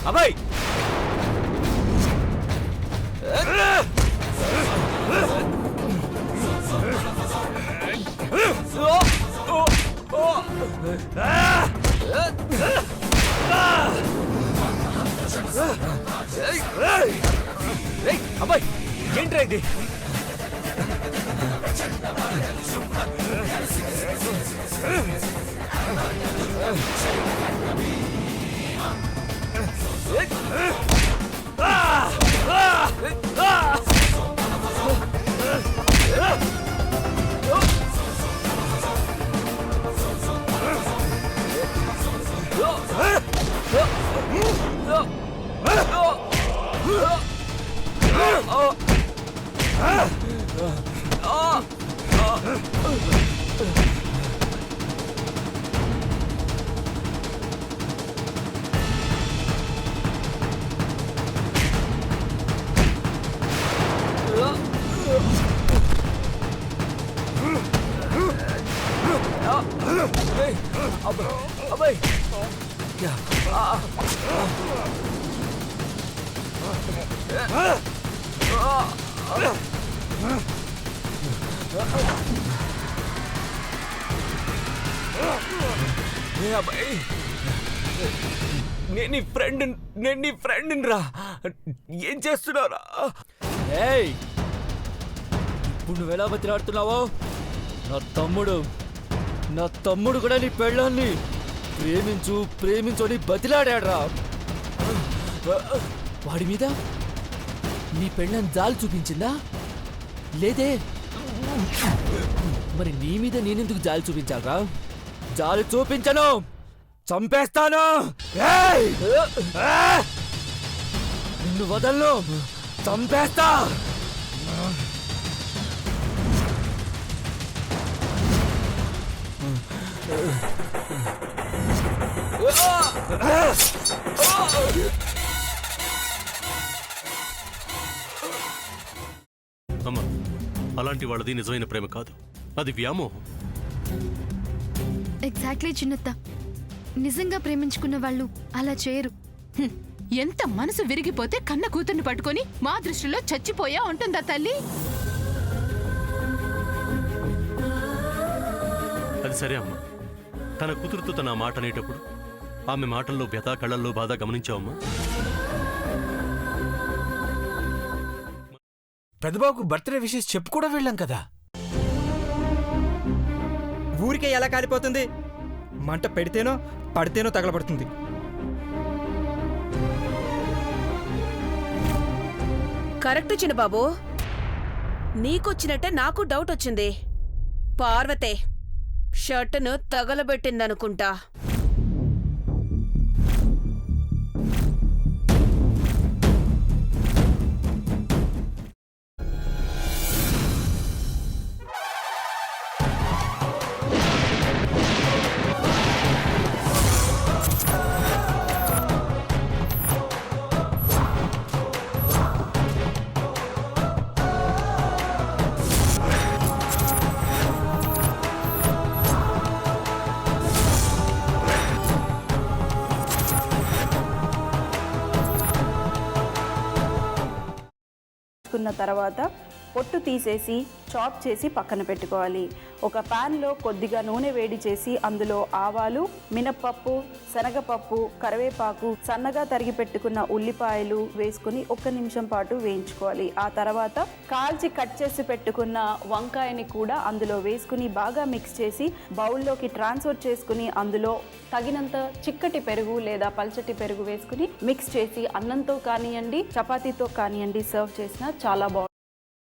అబ్బాయి అబ్బాయి ఏంట్రా ఇది? అబ్బాయి నేను నీ ఫ్రెండ్ రా. ఏం చేస్తున్నారా? ఇప్పుడు నువ్వెలా బతిలాడుతున్నావో నా తమ్ముడు కూడా నీ పెళ్ళాన్ని ప్రేమించు అని బతిలాడాడ్రా. వాడి మీద నీ పెళ్ళని జాలి చూపించిందా? లేదే. మరి నీ మీద నేనెందుకు జాలి చూపించాలరా? జాలి చూపించను, చంపేస్తాను. నిన్ను వదలను, చంపేస్తా. అమ్మా, అలాంటి వాళ్ళది నిజమైన ప్రేమ కాదు, అది వ్యామోహం. ఎగ్జాక్ట్లీ చిన్నత్త. నిజంగా ప్రేమించుకున్న వాళ్ళు అలా చేయరు. ఎంత మనసు విరిగిపోతే కన్న కూతుర్ని పట్టుకొని మా దృష్టిలో చచ్చిపోయా ఉంటుందా తల్లి? అది సరే అమ్మా, తన కూతురుతో తన మాట అనేటప్పుడు ఆమె మాటల్లో వ్యథ, కళ్ళల్లో బాధ గమనించావమ్మా? పెద్దబాబుకు బర్త్డే విషెస్ చెప్పు కూడా వెళ్ళాం కదా. ఊరికే ఎలా కాలిపోతుంది? మంట పెడితేనో పడితేనో తగలబడుతుంది. కరెక్ట్ చిన్నబాబు, నీకొచ్చినట్టే నాకు డౌట్ వచ్చింది. పార్వతే షర్టును తగలబెట్టిందనుకుంటా. తర్వాత పొట్టు తీసేసి చాప్ చేసి పక్కన పెట్టుకోవాలి. ఒక ప్యాన్లో కొద్దిగా నూనె వేడి చేసి అందులో ఆవాలు, మినప్పప్పు, శనగపప్పు, కరివేపాకు, సన్నగా తరిగి పెట్టుకున్న ఉల్లిపాయలు వేసుకుని 1 నిమిషం పాటు వేయించుకోవాలి. ఆ తర్వాత కాల్చి కట్ చేసి పెట్టుకున్న వంకాయని కూడా అందులో వేసుకుని బాగా మిక్స్ చేసి బౌల్లోకి ట్రాన్స్ఫర్ చేసుకుని అందులో తగినంత చిక్కటి పెరుగు లేదా పల్చటి పెరుగు వేసుకుని మిక్స్ చేసి అన్నంతో కానివ్వండి, చపాతీతో కానివ్వండి సర్వ్ చేసినా చాలా బాగుంటుంది.